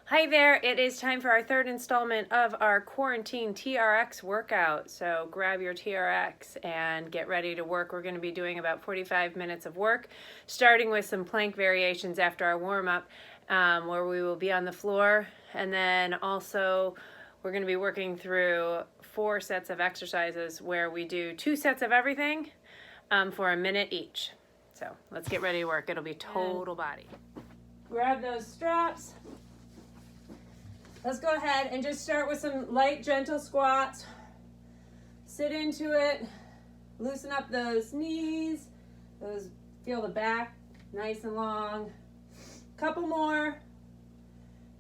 Hi there, it is time for our third installment of our quarantine TRX workout. So grab your TRX and get ready to work. We're going to be doing about 45 minutes of work, starting with some plank variations after our warm-up, where we will be on the floor. And then also we're going to be working through 4 sets of exercises where we do 2 sets of everything for a minute each. So let's get ready to work. It'll be total body. Grab those straps. Let's go ahead and just start with some light, gentle squats. Sit into it. Loosen up those knees. Feel the back nice and long. Couple more.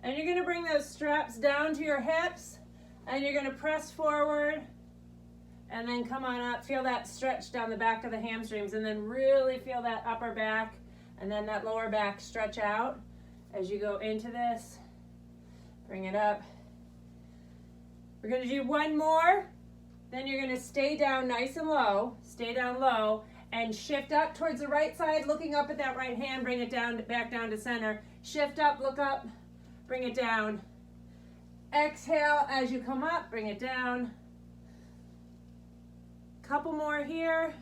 And you're going to bring those straps down to your hips. And you're going to press forward. And then come on up. Feel that stretch down the back of the hamstrings. And then really feel that upper back. And then that lower back stretch out as you go into this. Bring it up. We're going to do one more. Then you're going to stay down nice and low. Stay down low and shift up towards the right side, looking up at that right hand. Bring it down, back down to center. Shift up, look up, bring it down. Exhale as you come up, bring it down. Couple more here.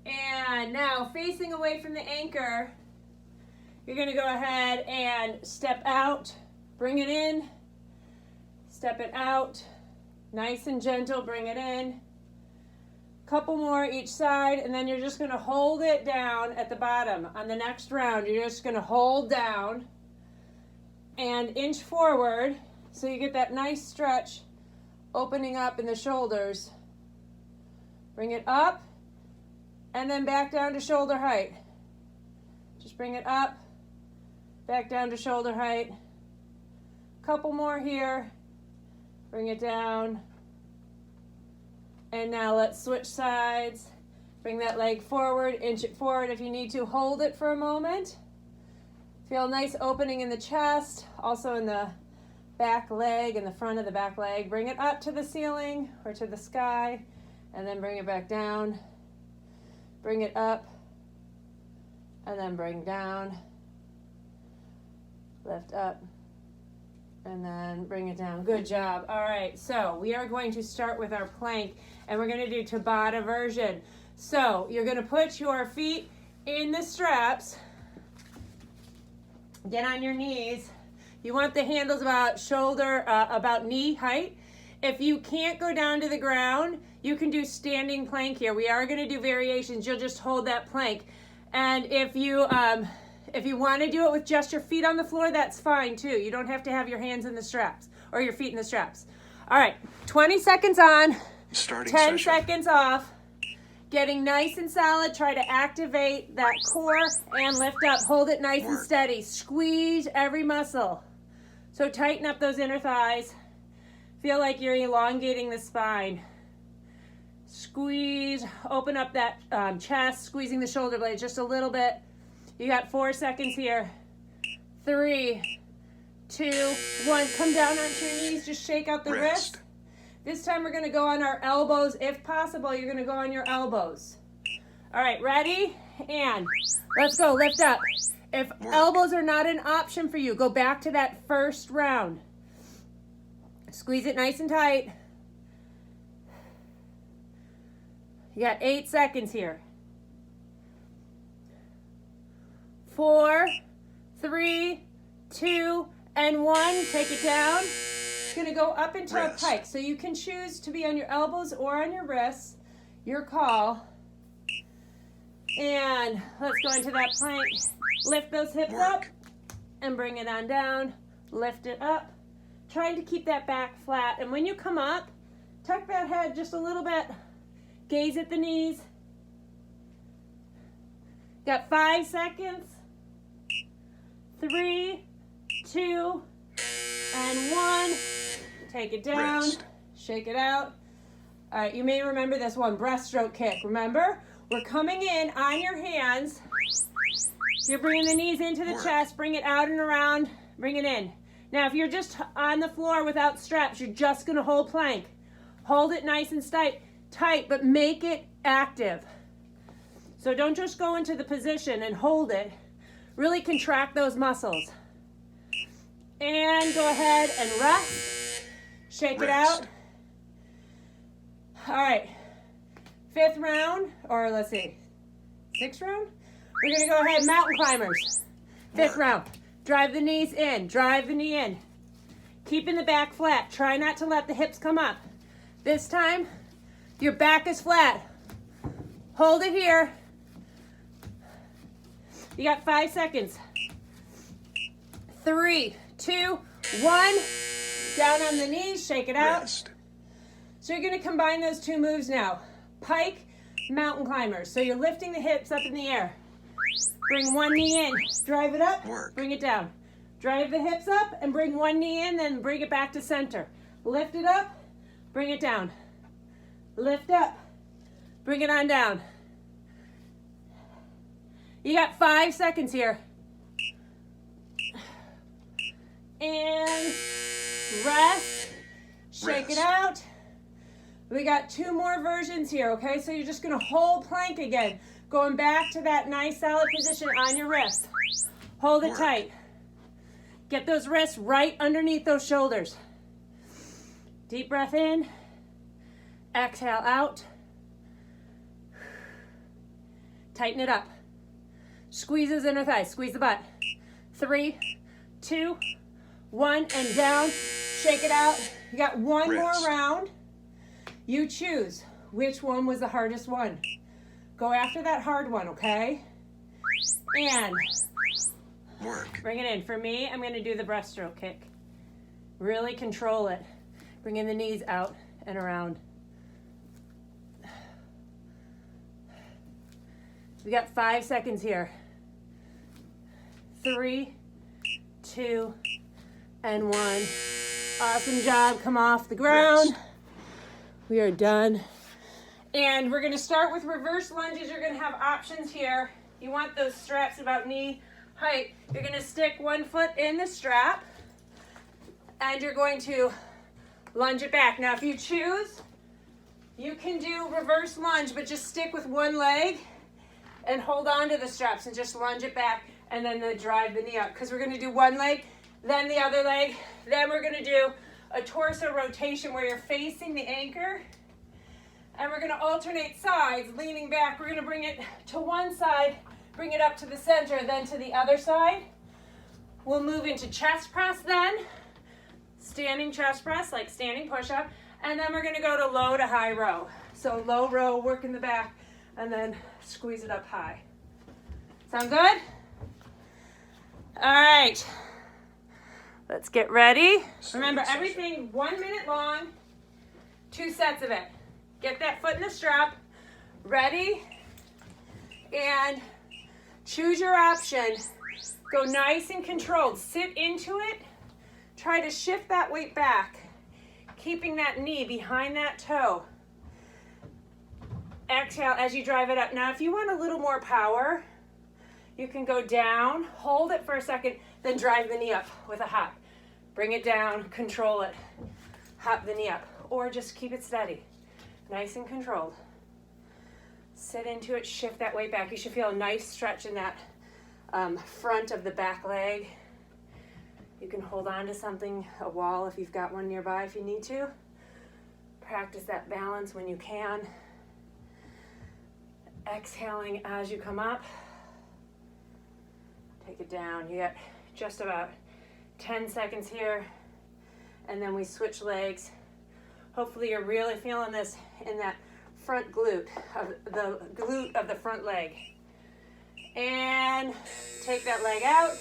And now facing away from the anchor, you're going to go ahead and step out, bring it in, step it out, nice and gentle, bring it in. Couple more each side, and then you're just going to hold it down at the bottom. On the next round, you're just going to hold down and inch forward so you get that nice stretch opening up in the shoulders. Bring it up and then back down to shoulder height. Just bring it up. Back down to shoulder height. Couple more here. Bring it down. And now let's switch sides. Bring that leg forward, inch it forward if you need to. Hold it for a moment. Feel a nice opening in the chest, also in the back leg and the front of the back leg. Bring it up to the ceiling or to the sky, and then bring it back down. Bring it up, and then bring down. Lift up, and then bring it down. Good job. All right, so we are going to start with our plank, and we're going to do Tabata version. So you're going to put your feet in the straps. Get on your knees. You want the handles about knee height. If you can't go down to the ground, you can do standing plank here. We are going to do variations. You'll just hold that plank. And if you want to do it with just your feet on the floor, that's fine too. You don't have to have your hands in the straps or your feet in the straps. All right, 20 seconds on, 10 seconds off. Getting nice and solid. Try to activate that core and lift up. Hold it nice and steady. Squeeze every muscle. So tighten up those inner thighs. Feel like you're elongating the spine. Squeeze, open up that chest, squeezing the shoulder blades just a little bit. You got 4 seconds here. 3, 2, 1. Come down onto your knees. Just shake out the wrist. This time we're going to go on our elbows. If possible, you're going to go on your elbows. All right, ready? And let's go. Lift up. If elbows are not an option for you, go back to that first round. Squeeze it nice and tight. You got 8 seconds here. 4, 3, 2, and 1. Take it down. It's going to go up into a pike. So you can choose to be on your elbows or on your wrists. Your call. And let's go into that plank. Lift those hips up and bring it on down. Lift it up. Trying to keep that back flat. And when you come up, tuck that head just a little bit. Gaze at the knees. Got 5 seconds. 3, 2, and 1. Take it down. Shake it out. All right, you may remember this one, breaststroke kick. Remember, we're coming in on your hands. You're bringing the knees into the chest. Bring it out and around. Bring it in. Now, if you're just on the floor without straps, you're just going to hold plank. Hold it nice and tight, but make it active. So don't just go into the position and hold it. Really contract those muscles. And go ahead and rest. Shake it out. All right. 5th round, or let's see, 6th round? We're gonna go ahead, mountain climbers. 5th round. Drive the knees in, drive the knee in. Keeping the back flat. Try not to let the hips come up. This time, your back is flat. Hold it here. You got 5 seconds. 3, 2, 1. Down on the knees, shake it out. Rest. So you're gonna combine those 2 moves now. Pike, mountain climbers. So you're lifting the hips up in the air. Bring one knee in, drive it up, bring it down. Drive the hips up and bring one knee in, then bring it back to center. Lift it up, bring it down. Lift up, bring it on down. You got 5 seconds here. And rest, shake it out. We got 2 more versions here, okay? So you're just gonna hold plank again. Going back to that nice solid position on your wrist. Hold it tight. Get those wrists right underneath those shoulders. Deep breath in. Exhale out. Tighten it up. Squeeze those inner thighs. Squeeze the butt. 3, 2, 1, and down. Shake it out. You got 1 more round. You choose which one was the hardest one. Go after that hard one, okay? And bring it in. For me, I'm going to do the breaststroke kick. Really control it. Bringing the knees out and around. We got 5 seconds here. 3, 2, and 1. Awesome job. Come off the ground. We are done. And we're going to start with reverse lunges. You're going to have options here. You want those straps about knee height. You're going to stick 1 foot in the strap and you're going to lunge it back. Now, if you choose, you can do reverse lunge, but just stick with 1 leg and hold on to the straps and just lunge it back and then drive the knee up. Because we're going to do 1 leg, then the other leg. Then we're going to do a torso rotation where you're facing the anchor. And we're going to alternate sides, leaning back. We're going to bring it to one side, bring it up to the center, then to the other side. We'll move into chest press then. Standing chest press, like standing push-up. And then we're going to go to low to high row. So low row, work in the back, and then squeeze it up high. Sound good? All right. Let's get ready. Remember, everything 1 minute long, 2 sets of it. Get that foot in the strap, ready, and choose your option. Go nice and controlled. Sit into it. Try to shift that weight back, keeping that knee behind that toe. Exhale as you drive it up. Now, if you want a little more power, you can go down, hold it for a second, then drive the knee up with a hop. Bring it down, control it, hop the knee up, or just keep it steady. Nice and controlled. Sit into it, shift that weight back. You should feel a nice stretch in that front of the back leg. You can hold on to something, a wall if you've got one nearby if you need to. Practice that balance when you can. Exhaling as you come up. Take it down. You got just about 10 seconds here. And then we switch legs. Hopefully you're really feeling this in that front glute of the front leg. And take that leg out.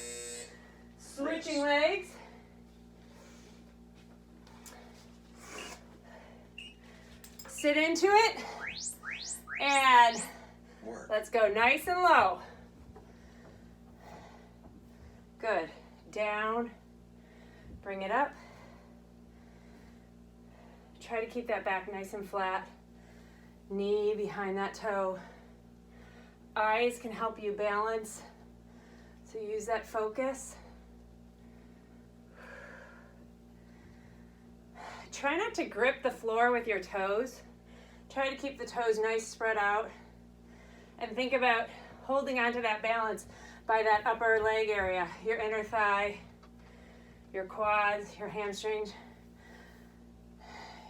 Switching legs. Sit into it. And let's go nice and low. Good. Down. Bring it up. Try to keep that back nice and flat. Knee behind that toe. Eyes can help you balance. So use that focus. Try not to grip the floor with your toes. Try to keep the toes nice spread out. And think about holding on to that balance by that upper leg area, your inner thigh, your quads, your hamstrings,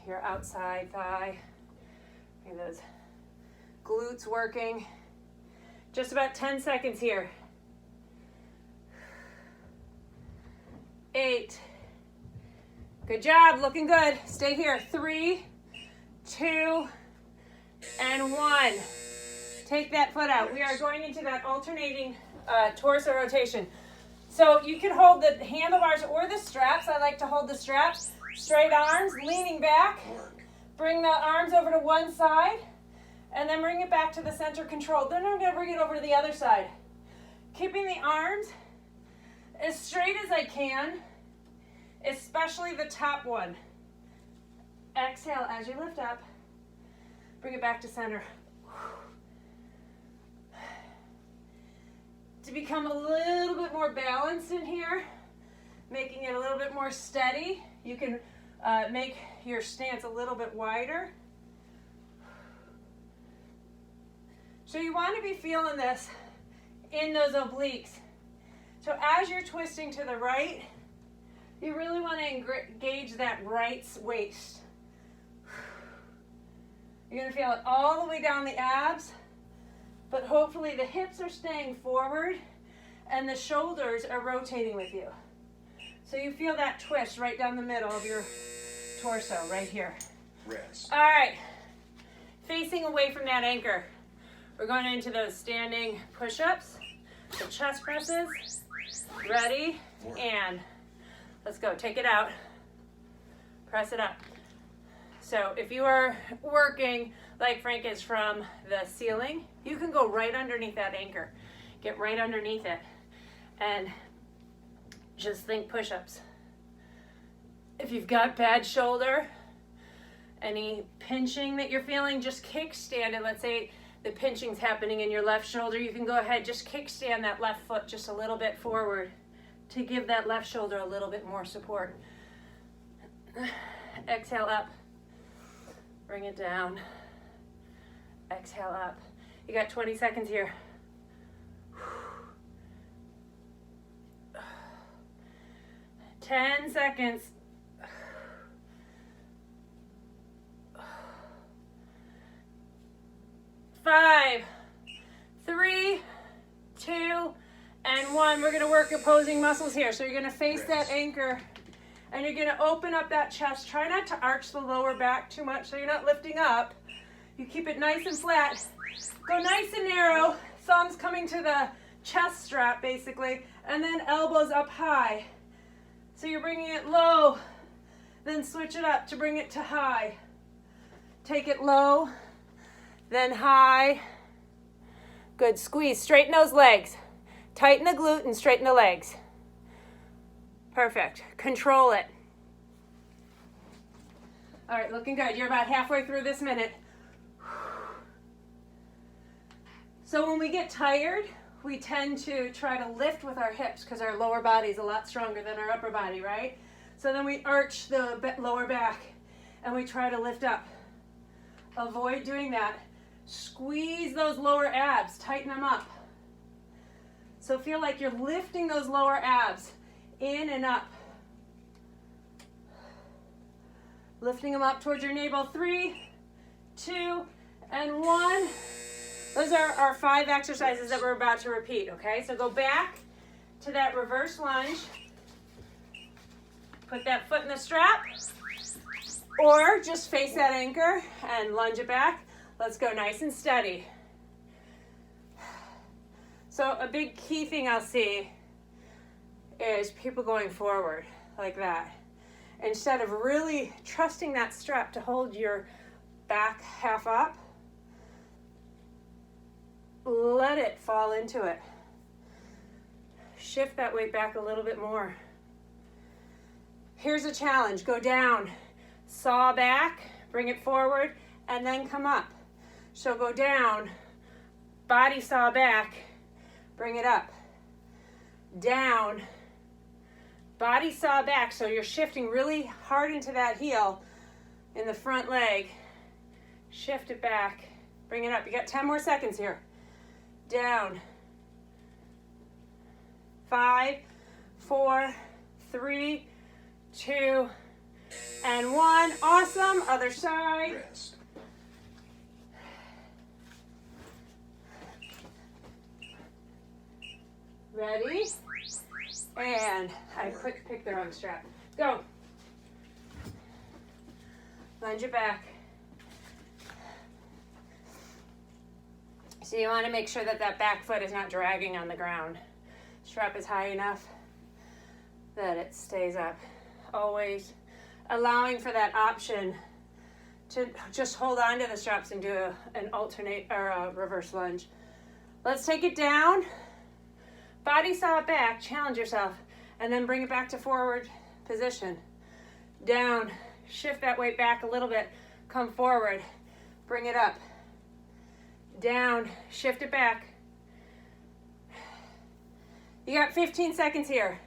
your outside thigh, and those glutes working. Just about 10 seconds here. 8. Good job, looking good. Stay here. 3, 2, and 1. Take that foot out. We are going into that alternating torso rotation. So you can hold the handlebars or the straps. I like to hold the straps. Straight arms, leaning back. Bring the arms over to one side, and then bring it back to the center controlled. Then I'm going to bring it over to the other side. Keeping the arms as straight as I can, especially the top one. Exhale as you lift up. Bring it back to center. To become a little bit more balanced in here, making it a little bit more steady, you can make your stance a little bit wider. So you want to be feeling this in those obliques. So as you're twisting to the right, you really want to engage that right waist. You're going to feel it all the way down the abs, but hopefully the hips are staying forward and the shoulders are rotating with you. So you feel that twist right down the middle of your torso, right here. Rest. All right, facing away from that anchor. We're going into those standing push-ups, the chest presses. Ready? And let's go. Take it out. Press it up. So if you are working like Frank is from the ceiling, you can go right underneath that anchor. Get right underneath it and just think push-ups. If you've got bad shoulder, any pinching that you're feeling, just kickstand it. Let's say the pinching's happening in your left shoulder. You can go ahead, just kickstand that left foot just a little bit forward to give that left shoulder a little bit more support. Exhale up. Bring it down. Exhale up. You got 20 seconds here. 10 seconds. 5, 3, 2, and 1. We're going to work opposing muscles here. So you're going to face that anchor, and you're going to open up that chest. Try not to arch the lower back too much so you're not lifting up. You keep it nice and flat. Go nice and narrow. Thumbs coming to the chest strap, basically, and then elbows up high. So you're bringing it low, then switch it up to bring it to high. Take it low, then high. Good. Squeeze. Straighten those legs. Tighten the glute and straighten the legs. Perfect. Control it. All right, looking good. You're about halfway through this minute. So when we get tired, we tend to try to lift with our hips because our lower body is a lot stronger than our upper body, right? So then we arch the lower back and we try to lift up. Avoid doing that. Squeeze those lower abs, tighten them up. So feel like you're lifting those lower abs in and up. Lifting them up towards your navel. 3, 2, and 1. Those are our 5 exercises that we're about to repeat, okay? So go back to that reverse lunge. Put that foot in the strap. Or just face that anchor and lunge it back. Let's go nice and steady. So a big key thing I'll see is people going forward like that. Instead of really trusting that strap to hold your back half up, let it fall into it. Shift that weight back a little bit more. Here's a challenge. Go down, saw back, bring it forward, and then come up. So go down, body saw back, bring it up. Down, body saw back. So you're shifting really hard into that heel in the front leg. Shift it back, bring it up. You got 10 more seconds here. Down, 5, 4, 3, 2, and 1. Awesome. Other side. Rest. Ready? And I picked the wrong strap. Go. Lunge it back. So you want to make sure that that back foot is not dragging on the ground. Strap is high enough that it stays up. Always allowing for that option to just hold on to the straps and do an alternate or a reverse lunge. Let's take it down. Body saw it back, challenge yourself, and then bring it back to forward position. Down, shift that weight back a little bit, come forward, bring it up. Down, shift it back. You got 15 seconds here.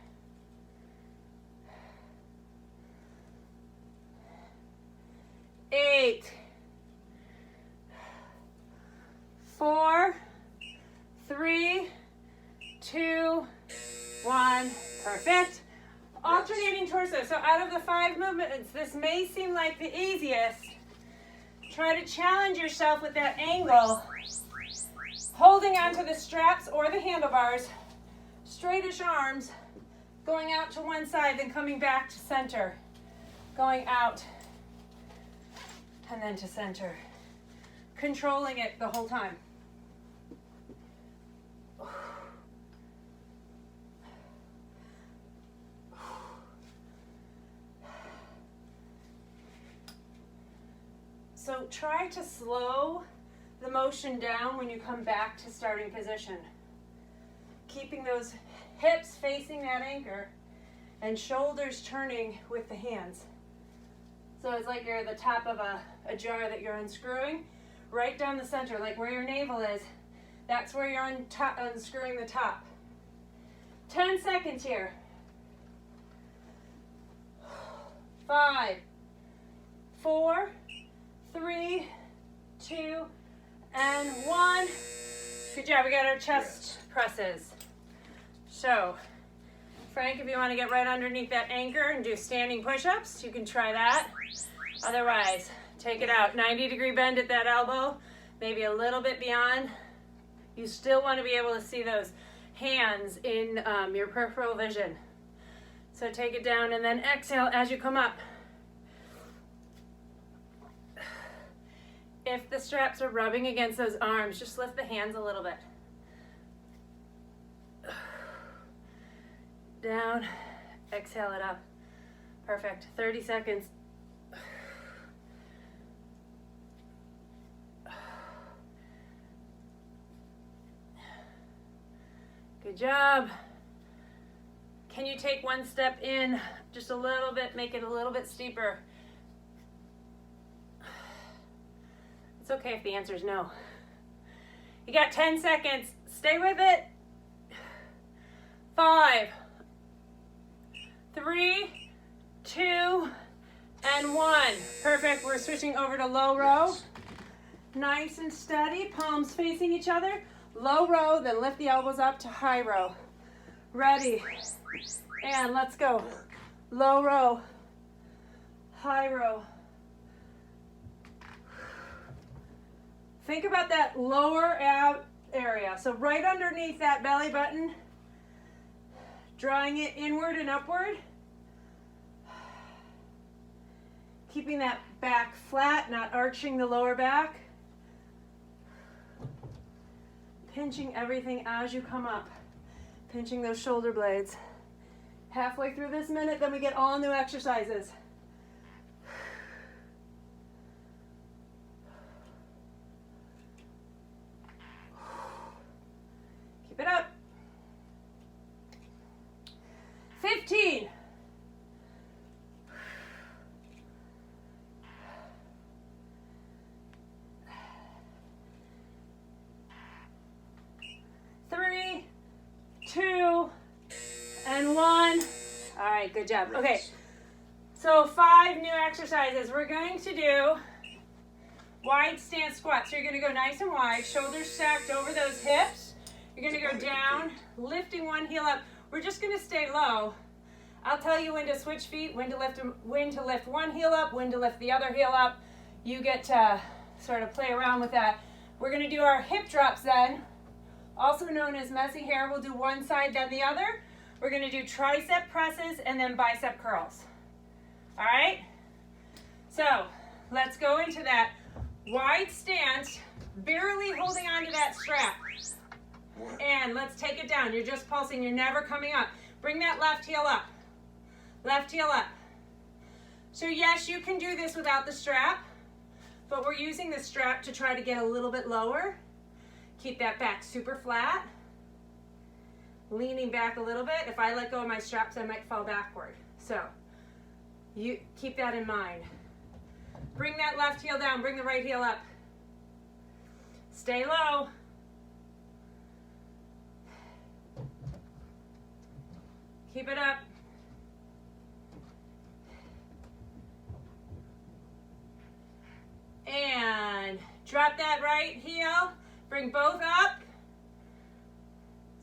8, 4, 3, 2, 1. Perfect. Alternating torso. So out of the 5 movements, this may seem like the easiest. Try to challenge yourself with that angle, holding onto the straps or the handlebars, straightish arms, going out to one side, then coming back to center, going out, and then to center. Controlling it the whole time. So try to slow the motion down when you come back to starting position. Keeping those hips facing that anchor and shoulders turning with the hands. So it's like you're the top of a jar that you're unscrewing, right down the center, like where your navel is. That's where you're unscrewing the top. 10 seconds here. 5, 4, 3, 2, and 1. Good job. We got our chest presses. So, Frank, if you want to get right underneath that anchor and do standing push-ups, you can try that. Otherwise, take it out. 90-degree bend at that elbow, maybe a little bit beyond. You still want to be able to see those hands in your peripheral vision. So take it down and then exhale as you come up. If the straps are rubbing against those arms, just lift the hands a little bit. Down, exhale it up. Perfect. 30 seconds. Good job. Can you take one step in just a little bit, make it a little bit steeper? It's okay if the answer is no. You got 10 seconds. Stay with it. 5, 3, 2, and 1. Perfect. We're switching over to low row. Nice and steady. Palms facing each other. Low row, then lift the elbows up to high row. Ready. And let's go. Low row. High row. Think about that lower ab area. So right underneath that belly button, drawing it inward and upward. Keeping that back flat, not arching the lower back. Pinching everything as you come up. Pinching those shoulder blades. Halfway through this minute, then we get all new exercises. Keep it up. 15. 3, 2, and 1. All right, good job. Okay, so 5 new exercises. We're going to do wide stance squats. So you're going to go nice and wide, shoulders stacked over those hips. You're going to go down, lifting one heel up. we're just going to stay low. I'll tell you when to switch feet, when to lift one heel up, when to lift the other heel up. You get to sort of play around with that. We're going to do our hip drops then, also known as messy hair. We'll do one side, then the other. We're going to do tricep presses and then bicep curls. All right? So let's go into that wide stance, barely holding on to that strap. And let's take it down. You're just pulsing. You're never coming up. Bring that left heel up. Left heel up. So yes, you can do this without the strap, but we're using the strap to try to get a little bit lower. Keep that back super flat. Leaning back a little bit. If I let go of my straps, I might fall backward. So you keep that in mind. Bring that left heel down. Bring the right heel up. Stay low. Keep it up. And drop that right heel. Bring both up.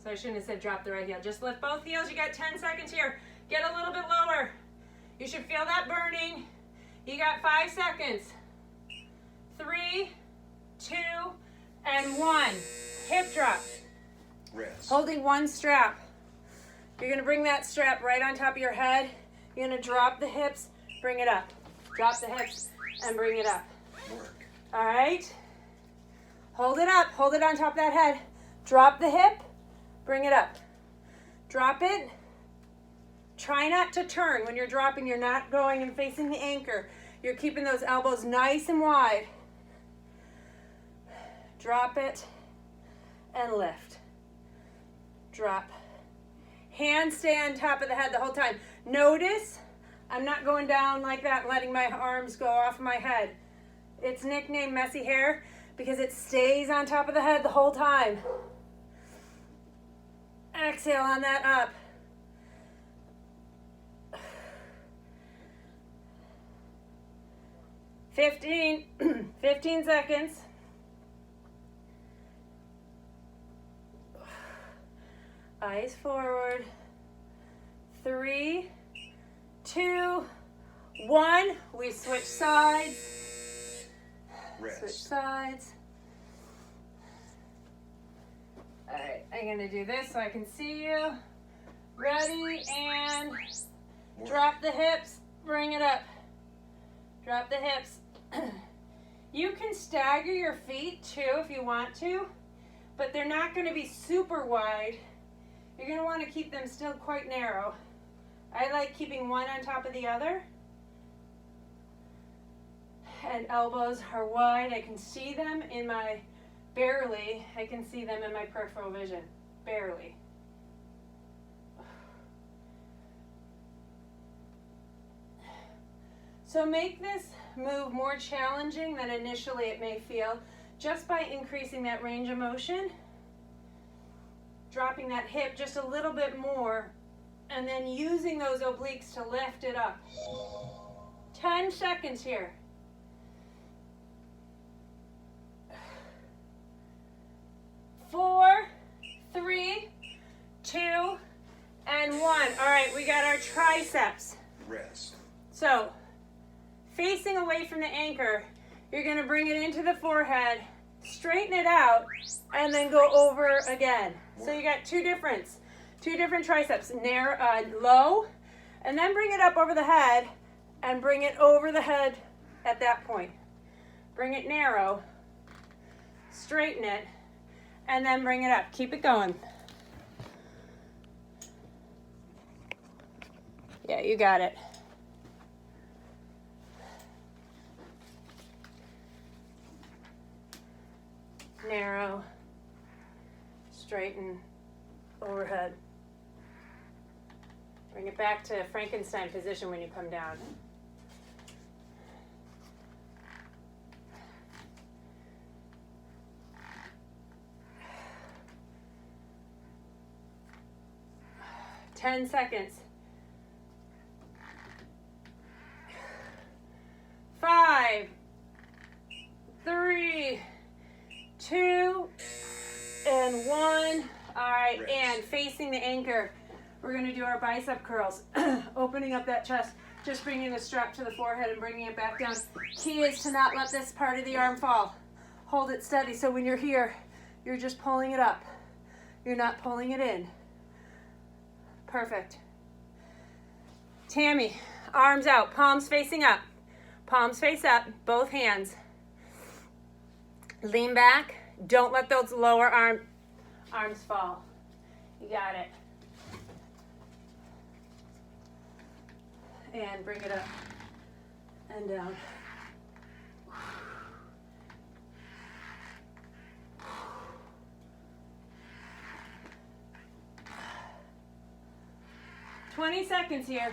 So I shouldn't have said drop the right heel. Just lift both heels. You got 10 seconds here. Get a little bit lower. You should feel that burning. You got 5 seconds. 3, 2, and 1. Hip drop. Rest. Holding one strap. You're going to bring that strap right on top of your head. You're going to drop the hips, bring it up. Drop the hips and bring it up. Work. All right? Hold it up. Hold it on top of that head. Drop the hip, bring it up. Drop it. Try not to turn. When you're dropping, you're not going and facing the anchor. You're keeping those elbows nice and wide. Drop it and lift. Drop. Hands stay on top of the head the whole time. Notice I'm not going down like that and letting my arms go off my head. It's nicknamed messy hair because it stays on top of the head the whole time. Exhale on that up. Fifteen seconds. Eyes forward. 3, 2, 1. We switch sides. Rest. Switch sides. All right, I'm going to do this so I can see you. Ready, and drop the hips. Bring it up. Drop the hips. You can stagger your feet too if you want to, but they're not going to be super wide. You're going to want to keep them still quite narrow. I like keeping one on top of the other. And elbows are wide. I can see them in my, barely, I can see them in my peripheral vision. Barely. So make this move more challenging than initially it may feel, just by increasing that range of motion. Dropping that hip just a little bit more, and then using those obliques to lift it up. 10 seconds here. 4, 3, 2, and 1. All right, we got our triceps. Rest. So, facing away from the anchor, you're going to bring it into the forehead, straighten it out, and then go over again. So you got two different triceps, narrow, low, and then bring it up over the head, and bring it over the head at that point. Bring it narrow, straighten it, and then bring it up. Keep it going. Yeah, you got it. Narrow, straighten, overhead. Bring it back to Frankenstein position when you come down. Ten seconds. 5, 3, 2, and 1. All right, and facing the anchor. we're going to do our bicep curls. Opening up that chest, just bringing the strap to the forehead and bringing it back down. Key is to not let this part of the arm fall. Hold it steady so when you're here, you're just pulling it up. You're not pulling it in. Perfect. Tammy, arms out, palms facing up. Palms face up, both hands. Lean back. Don't let those lower arms fall. You got it. And bring it up and down. "20 seconds here.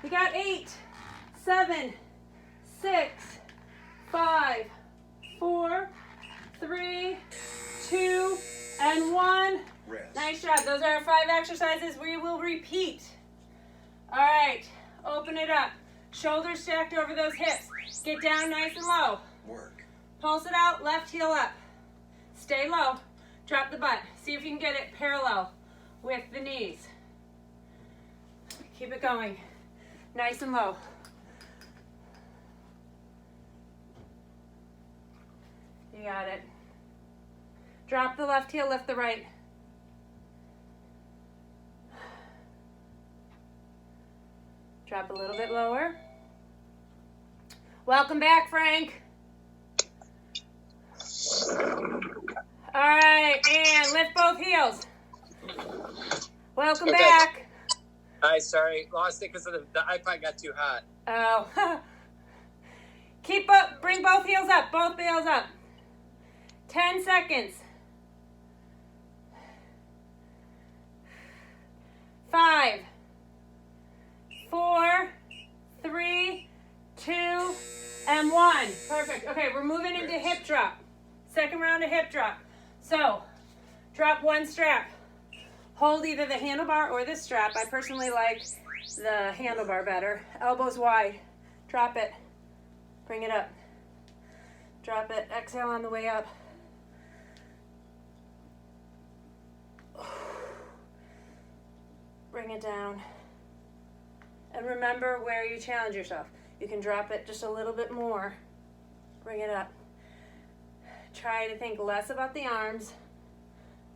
We got 8, 7, 6, 5, 4, 3, 2, and 1. Rest. Nice job. Those are our 5 exercises. We will repeat. All right. Open it up. Shoulders stacked over those hips. Get down nice and low. Work. Pulse it out. Left heel up. Stay low. Drop the butt. See if you can get it parallel with the knees. Keep it going. Nice and low. You got it. Drop the left heel, lift the right. Drop a little bit lower. Welcome back, Frank. All right, and lift both heels. Welcome back. Hi, sorry, lost it because the iPod got too hot. Oh. Keep up, bring both heels up, both heels up. 10 seconds. 5, 4, 3, 2, and 1. Perfect. Okay, we're moving into hip drop. Second round of hip drop. So, drop one strap. Hold either the handlebar or the strap. I personally like the handlebar better. Elbows wide. Drop it. Bring it up. Drop it. Exhale on the way up. Bring it down. And remember where you challenge yourself. You can drop it just a little bit more. Bring it up. Try to think less about the arms,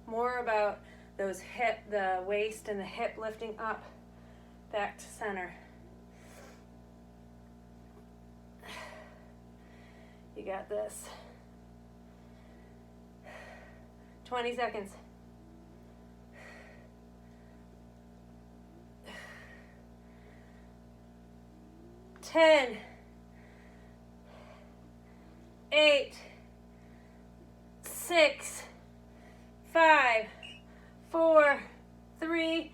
more about those the waist and the hip lifting up, back to center. You got this. 20 seconds. 10, 8, 6, 5, 4, 3,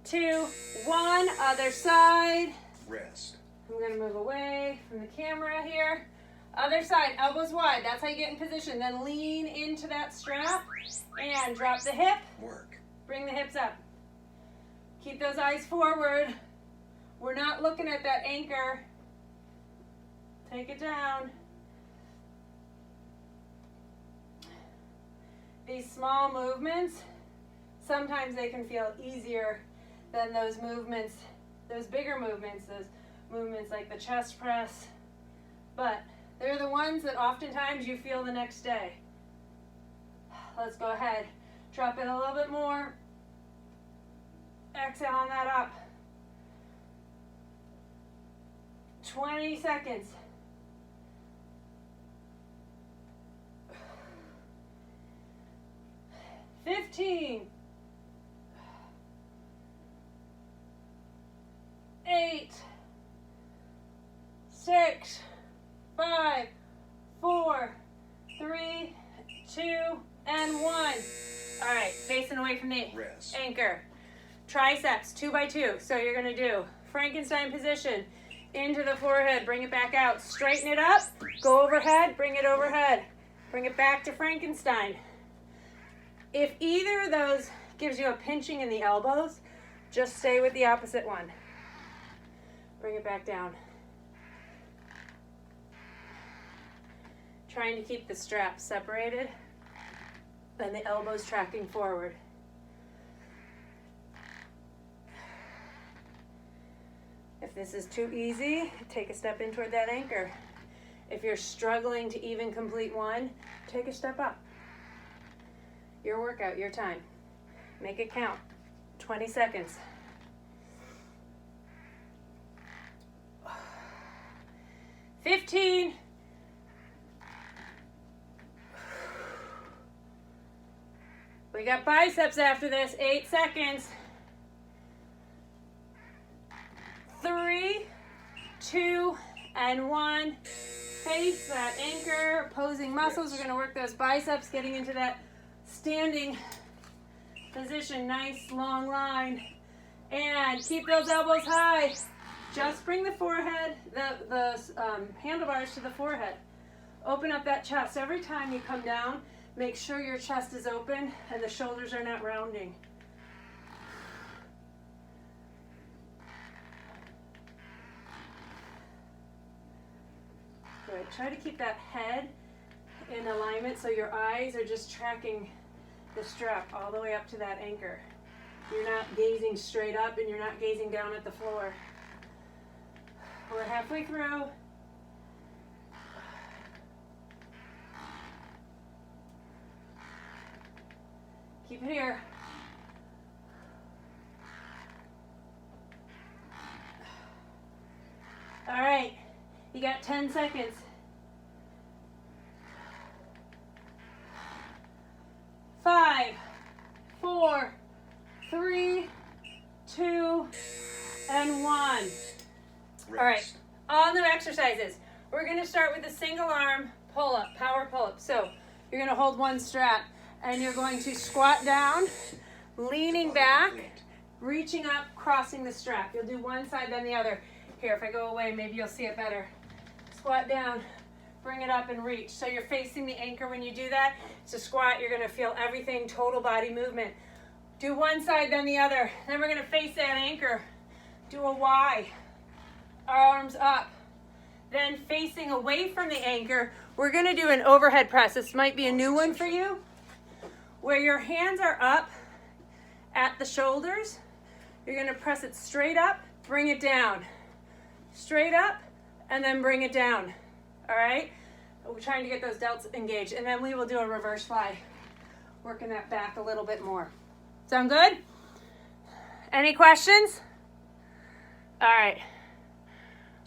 2, 1. Other side. Rest. I'm going to move away from the camera here. Other side, elbows wide. That's how you get in position. Then lean into that strap and drop the hip. Work. Bring the hips up. Keep those eyes forward. We're not looking at that anchor. Take it down. These small movements, sometimes they can feel easier than those movements, those bigger movements, those movements like the chest press. But they're the ones that oftentimes you feel the next day. Let's go ahead. Drop it a little bit more. Exhale on that up. 20 seconds. 15. 8. 6. 5. 4. 3. 2. And 1. All right, facing away from the Rest. anchor. Triceps, 2 by 2. So you're going to do Frankenstein position. Into the forehead, bring it back out. Straighten it up, go overhead, bring it overhead. Bring it back to Frankenstein. If either of those gives you a pinching in the elbows, just stay with the opposite one. Bring it back down. Trying to keep the straps separated and the elbows tracking forward. If this is too easy, take a step in toward that anchor. If you're struggling to even complete one, take a step up. Your workout, your time. Make it count. 20 seconds. $15. We got biceps after this. 8 seconds. 3, 2, and 1. Face that anchor, opposing muscles. We're going to work those biceps, getting into that standing position. Nice long line. And keep those elbows high. Just bring the forehead, the handlebars to the forehead. Open up that chest. Every time you come down, make sure your chest is open and the shoulders are not rounding. Good. Try to keep that head in alignment so your eyes are just tracking the strap all the way up to that anchor. You're not gazing straight up and you're not gazing down at the floor. We're halfway through. Keep it here. All right, you got 10 seconds. 5, 4, 3, 2, and 1. All right, on the exercises, we're going to start with a single arm pull-up, power pull-up. So you're going to hold one strap and you're going to squat down, leaning back, reaching up, crossing the strap. You'll do one side then the other. Here, if I go away, maybe you'll see it better. Squat down, bring it up and reach. So you're facing the anchor when you do that. It's a squat, you're going to feel everything, total body movement. Do one side then the other. Then we're going to face that anchor. Do a Y. Arms up. Then facing away from the anchor, we're going to do an overhead press. This might be a new one for you, where your hands are up at the shoulders. You're going to press it straight up, bring it down. Straight up, and then bring it down. All right? We're trying to get those delts engaged. And then we will do a reverse fly, working that back a little bit more. Sound good? Any questions? All right.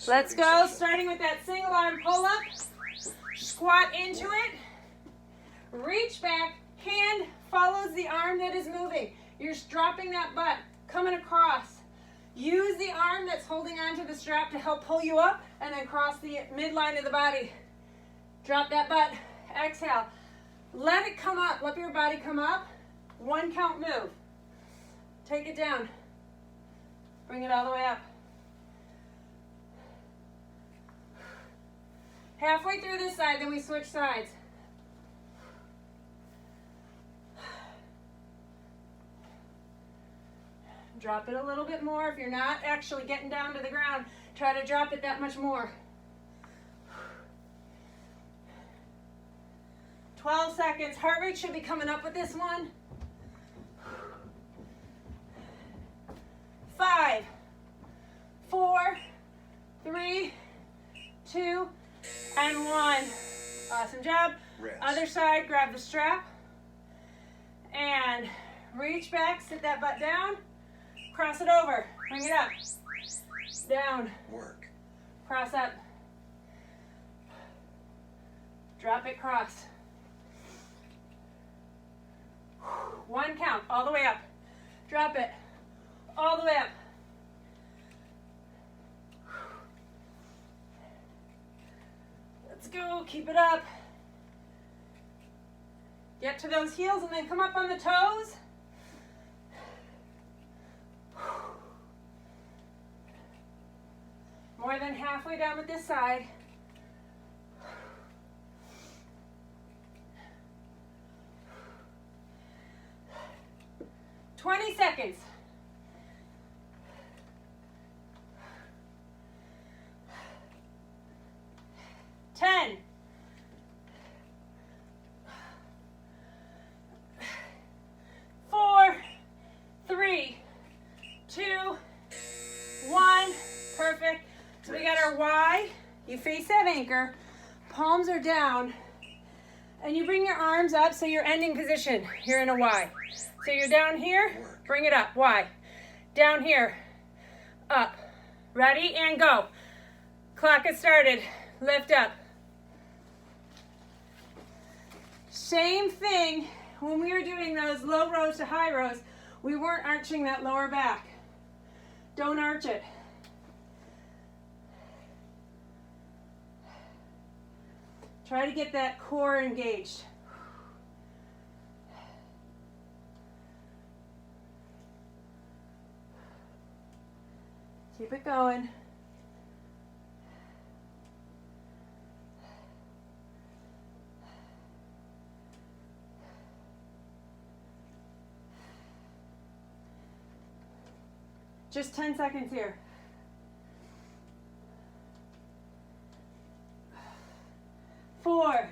Let's go, starting with that single arm pull-up. Squat into it. Reach back. Hand follows the arm that is moving. You're just dropping that butt, coming across. Use the arm that's holding onto the strap to help pull you up, and then cross the midline of the body. Drop that butt. Exhale. Let it come up. Let your body come up. 1 count move. Take it down. Bring it all the way up. Halfway through this side, then we switch sides. Drop it a little bit more. If you're not actually getting down to the ground, try to drop it that much more. 12 seconds. Heart rate should be coming up with this one. 5, 4, 3, 2, and 1. Awesome job. Rest. Other side, grab the strap. And reach back, sit that butt down. Cross it over. Bring it up. Down. Work. Cross up. Drop it, cross. 1 count, all the way up. Drop it. All the way up. Let's go, keep it up. Get to those heels and then come up on the toes. More than halfway down with this side. "20 seconds. "10, So we got our Y. You face that anchor. Palms are down. And you bring your arms up so you're ending position. You're in a Y. So you're down here. Bring it up. Y. Down here. Up. Ready? And go. Clock has started. Lift up. Same thing when we were doing those low rows to high rows. We weren't arching that lower back. Don't arch it. Try to get that core engaged. Keep it going. Just 10 seconds here. 4,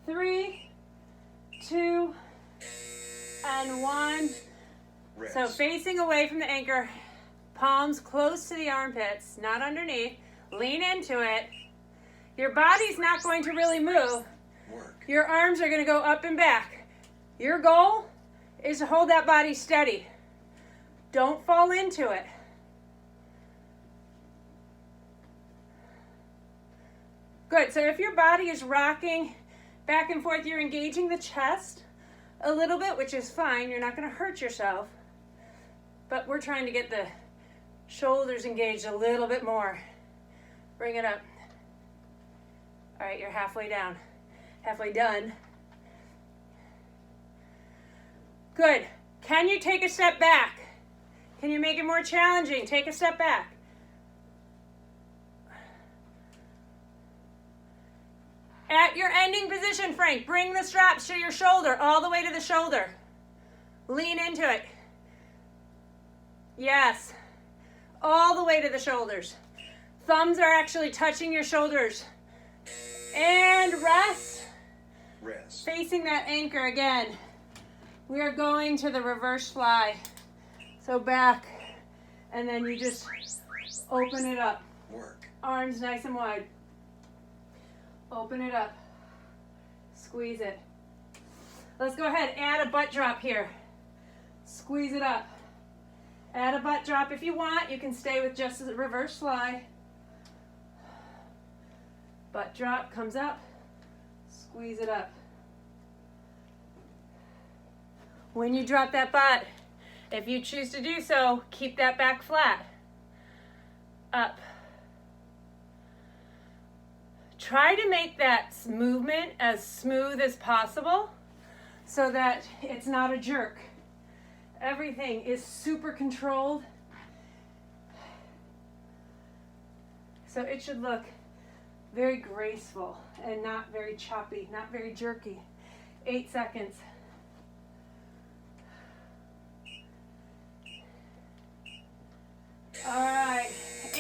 3, 2, and 1. Rest. So facing away from the anchor, palms close to the armpits, not underneath. Lean into it. Your body's not going to really move. Work. Your arms are going to go up and back. Your goal is to hold that body steady. Don't fall into it. Good. So if your body is rocking back and forth, you're engaging the chest a little bit, which is fine. You're not going to hurt yourself. But we're trying to get the shoulders engaged a little bit more. Bring it up. All right, you're halfway down. Halfway done. Good. Can you take a step back? Can you make it more challenging? Take a step back. At your ending position, Frank, bring the straps to your shoulder, all the way to the shoulder. Lean into it. Yes. All the way to the shoulders. Thumbs are actually touching your shoulders. And rest. Rest. Facing that anchor again. We are going to the reverse fly. So back, and then you just open it up. Work. Arms nice and wide. Open it up. Squeeze it. Let's go ahead, add a butt drop here. Squeeze it up. Add a butt drop if you want. You can stay with just the reverse fly. Butt drop comes up. Squeeze it up. When you drop that butt, if you choose to do so, keep that back flat. Up. Try to make that movement as smooth as possible so that it's not a jerk. Everything is super controlled. So it should look very graceful and not very choppy, not very jerky. 8 seconds. All right,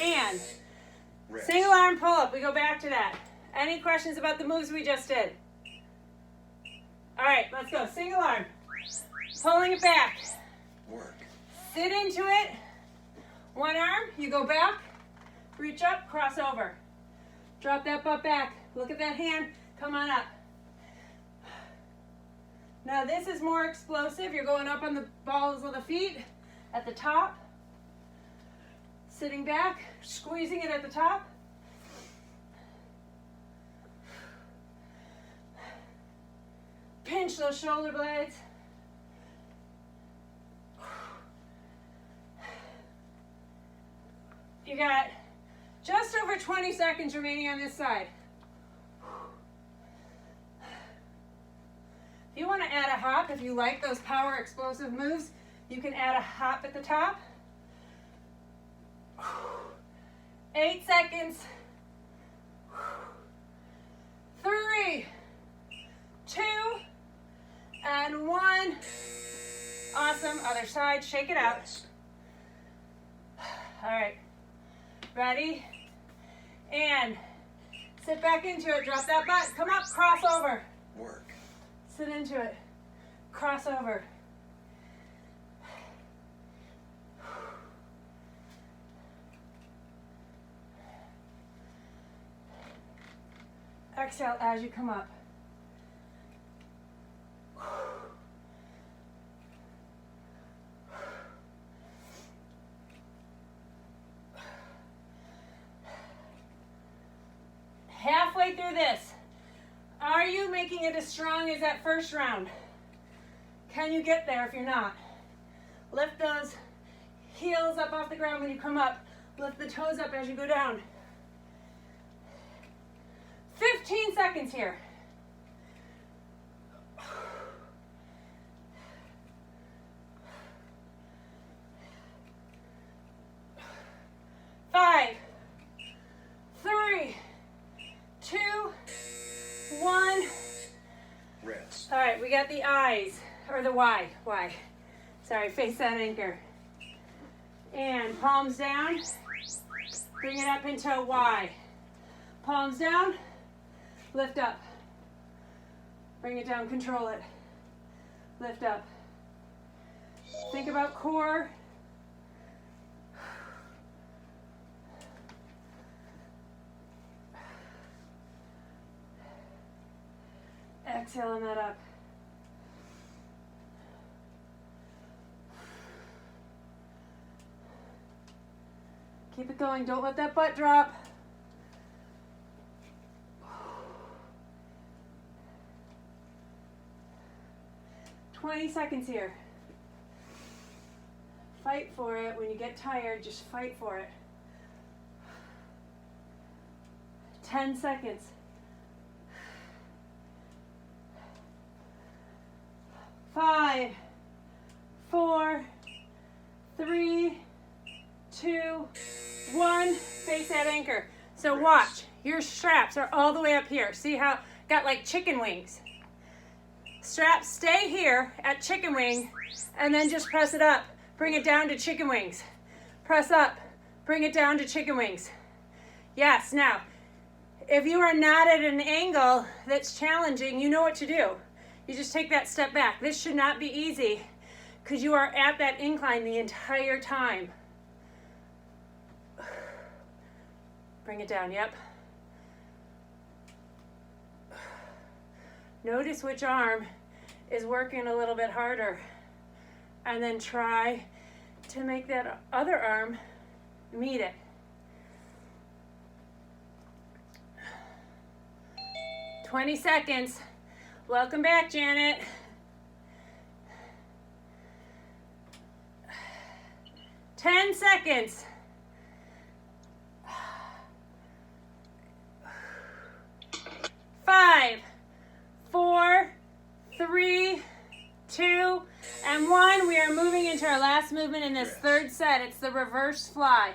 and Rest. single arm pull up. We go back to that. Any questions about the moves we just did? All right, let's go. Single arm. Pulling it back. Work. Sit into it. One arm, you go back, reach up, cross over. Drop that butt back. Look at that hand. Come on up. Now this is more explosive. You're going up on the balls of the feet at the top. Sitting back, squeezing it at the top. Pinch those shoulder blades. You got just over 20 seconds remaining on this side. If you want to add a hop, if you like those power explosive moves, you can add a hop at the top. 8 seconds. 3, 2, and 1. Awesome. Other side. Shake it out. Rest. All right. Ready? And sit back into it. Drop that butt. Come up. Cross over. Work. Sit into it. Cross over. Exhale as you come up. Halfway through this, are you making it as strong as that first round? Can you get there if you're not? Lift those heels up off the ground when you come up. Lift the toes up as you go down. 15 seconds here. 5, 3, 2, 1. Rest. All right, we got the I's, or the Y. Sorry, face that anchor. And palms down. Bring it up into a Y. Palms down. Lift up. Bring it down, control it. Lift up. Think about core. Exhale on that up. Keep it going, don't let that butt drop. "20 seconds here. Fight for it. When you get tired, just fight for it. 10 seconds. 5, 4, 3, 2, 1. Face that anchor. So watch, your straps are all the way up here. See how, got like chicken wings. Straps stay here at chicken wing and then just press it up. Bring it down to chicken wings. Press up, bring it down to chicken wings. Yes, now, if you are not at an angle that's challenging, you know what to do. You just take that step back. This should not be easy because you are at that incline the entire time. Bring it down, yep. Notice which arm is working a little bit harder. And then try to make that other arm meet it. "20 seconds. Welcome back, Janet. 10 seconds. 5, 4, 3, 2, and 1. We are moving into our last movement in this third set. It's the reverse fly.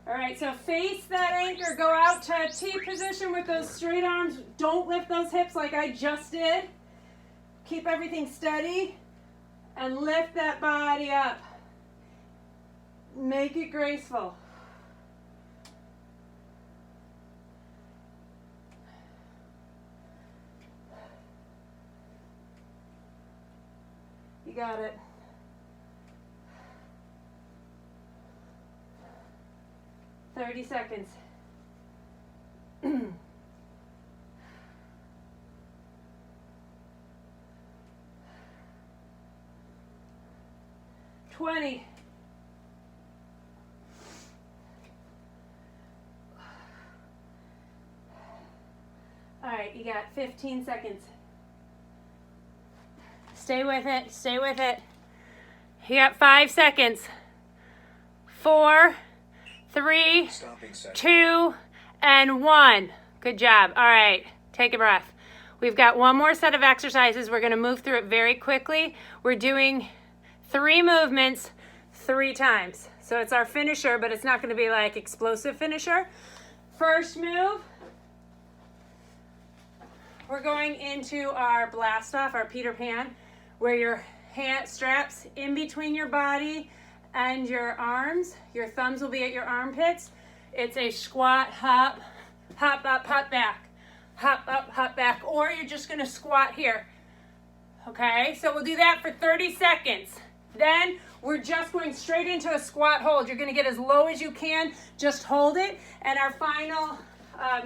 All right, so face that anchor. Go out to T position with those straight arms. Don't lift those hips like I just did. Keep everything steady and lift that body up. Make it graceful. You got it. "30 seconds. 20. All right, you got 15 seconds. Stay with it, stay with it. You got 5 seconds. 4, 3, 2, and 1. Good job. All right, take a breath. We've got one more set of exercises. We're gonna move through it very quickly. We're doing 3 movements 3 times. So it's our finisher, but it's not gonna be like explosive finisher. First move, we're going into our blast off, our Peter Pan, where your hand straps in between your body and your arms. Your thumbs will be at your armpits. It's a squat, hop, hop up, hop back, hop up, hop back, or you're just gonna squat here. Okay, so we'll do that for 30 seconds. Then we're just going straight into a squat hold. You're gonna get as low as you can, just hold it. And our final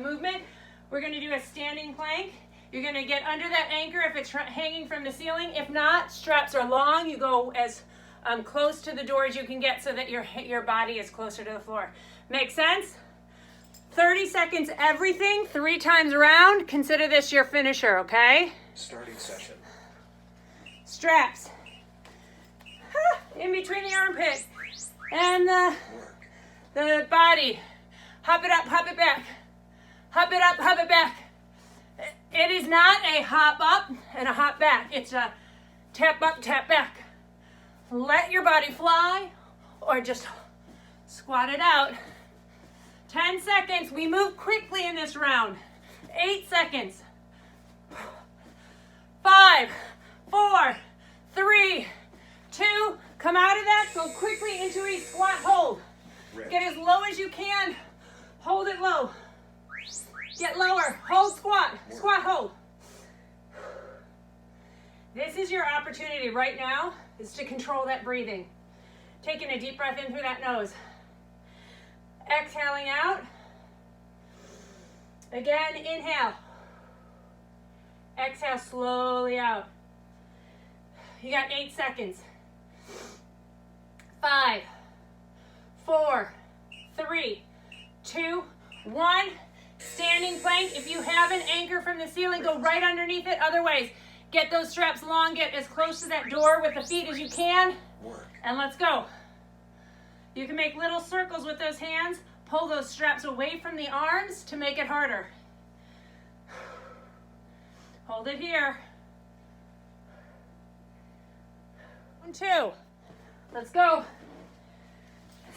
movement, we're gonna do a standing plank. You're gonna get under that anchor if it's hanging from the ceiling. If not, straps are long. You go as close to the door as you can get so that your body is closer to the floor. Make sense? 30 seconds everything, 3 times around. Consider this your finisher, okay? Starting session. Straps. In between the armpit and the body. Hop it up, hop it back. Hop it up, hop it back. It is not a hop up and a hop back. It's a tap up, tap back. Let your body fly or just squat it out. 10 seconds. We move quickly in this round. 8 seconds. 5, 4, 3, 2. Come out of that. Go quickly into a squat hold. Get as low as you can. Hold it low. Get lower. Hold squat. Squat hold. This is your opportunity right now is to control that breathing. Taking a deep breath in through that nose. Exhaling out. Again, inhale. Exhale slowly out. You got 8 seconds. 5, 4, 3, 2, 1. Standing plank. If you have an anchor from the ceiling, go right underneath it. Otherwise, get those straps long. Get as close to that door with the feet as you can. And let's go. You can make little circles with those hands. Pull those straps away from the arms to make it harder. Hold it here. 1, 2. Let's go.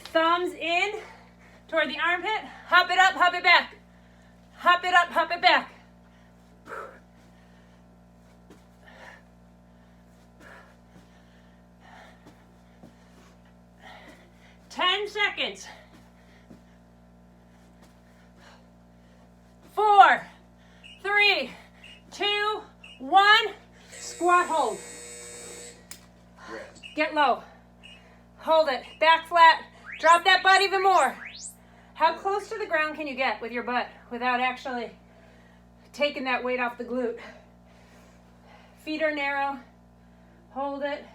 Thumbs in toward the armpit. Hop it up, hop it back. Hop it up, hop it back. Ten seconds. 4, 3, 2, 1. Squat hold. Get low. Hold it. Back flat. Drop that butt even more. How close to the ground can you get with your butt without actually taking that weight off the glute? Feet are narrow. Hold it.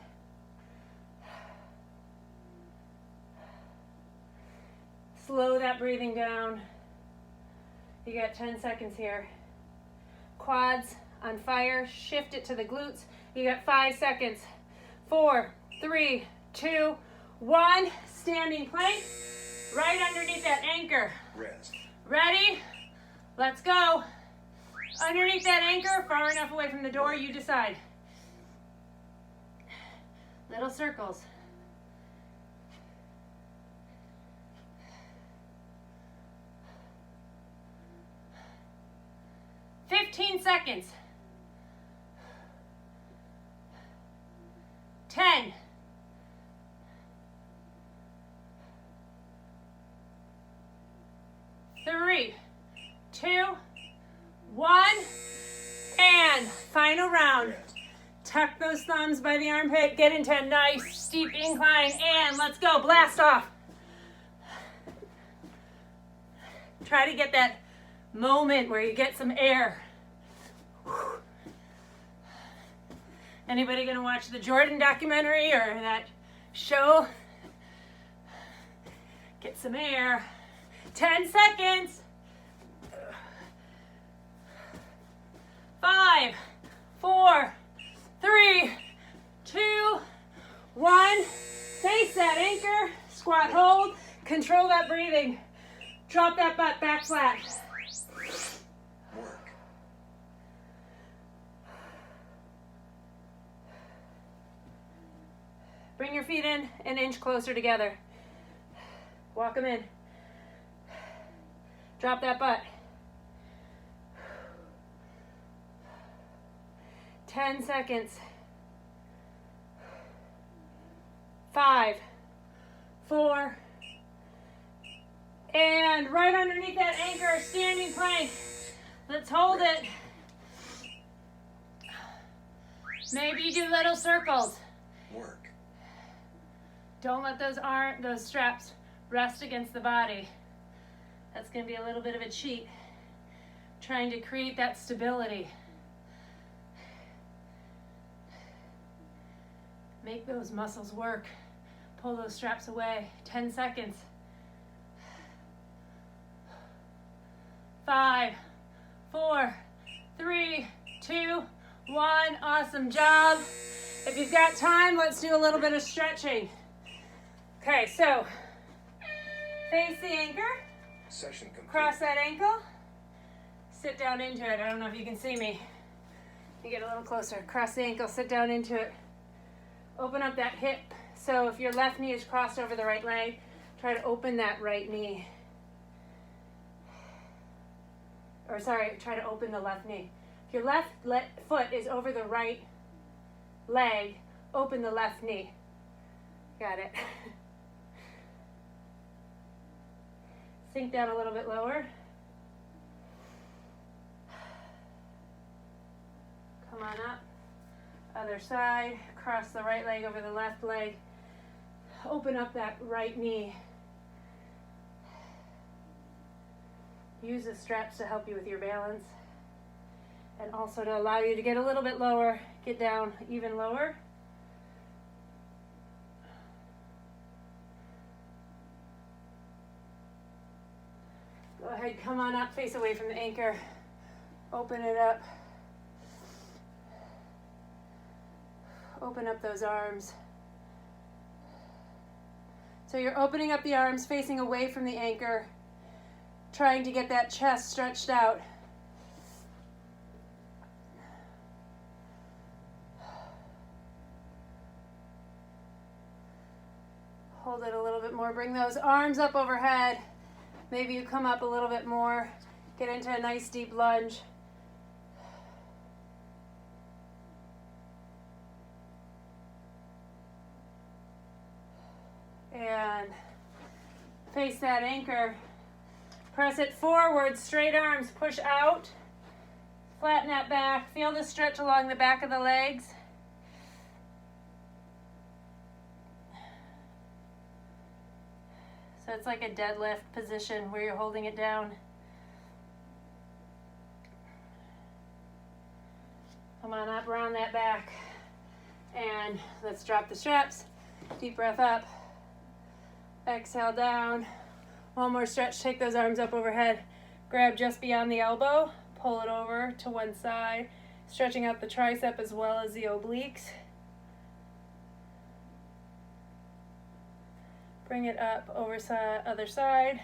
Slow that breathing down. You got 10 seconds here. Quads on fire. Shift it to the glutes. You got 5 seconds. 4, 3, 2, 1. Standing plank. Right underneath that anchor. Ready? Let's go. Underneath that anchor, far enough away from the door, you decide. Little circles. Seconds. 10. 3, 2, 1. And final round. Tuck those thumbs by the armpit. Get into a nice steep incline. And let's go. Blast off. Try to get that moment where you get some air. Anybody gonna watch the Jordan documentary or that show? Get some air. 10 seconds. 5, 4, 3, 2, 1. Face that anchor. Squat hold. Control that breathing. Drop that butt back flat. Bring your feet in an inch closer together. Walk them in. Drop that butt. 10 seconds. 5, 4, and right underneath that anchor, standing plank. Let's hold it. Maybe do little circles. Don't let those straps rest against the body. That's going to be a little bit of a cheat. Trying to create that stability. Make those muscles work. Pull those straps away. 10 seconds. 5, 4, 3, 2, 1. Awesome job. If you've got time, let's do a little bit of stretching. Okay, so face the anchor. Session complete. Cross that ankle. Sit down into it. I don't know if you can see me. You get a little closer. Cross the ankle, sit down into it. Open up that hip. So if your left knee is crossed over the right leg, try to open that right knee. Or sorry, try to open the left knee. If your left foot is over the right leg, open the left knee. Got it. Sink down a little bit lower. Come on up. Other side. Cross the right leg over the left leg. Open up that right knee. Use the straps to help you with your balance. And also to allow you to get a little bit lower. Get down even lower. Go ahead, come on up, face away from the anchor. Open it up. Open up those arms. So you're opening up the arms, facing away from the anchor, trying to get that chest stretched out. Hold it a little bit more. Bring those arms up overhead. Maybe you come up a little bit more. Get into a nice deep lunge. And face that anchor. Press it forward, straight arms, push out. Flatten that back. Feel the stretch along the back of the legs. So it's like a deadlift position where you're holding it down. Come on up, round that back. And let's drop the straps. Deep breath up. Exhale down. One more stretch. Take those arms up overhead. Grab just beyond the elbow. Pull it over to one side. Stretching out the tricep as well as the obliques. Bring it up over other side.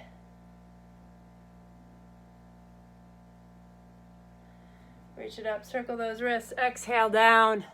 Reach it up, circle those wrists, exhale down.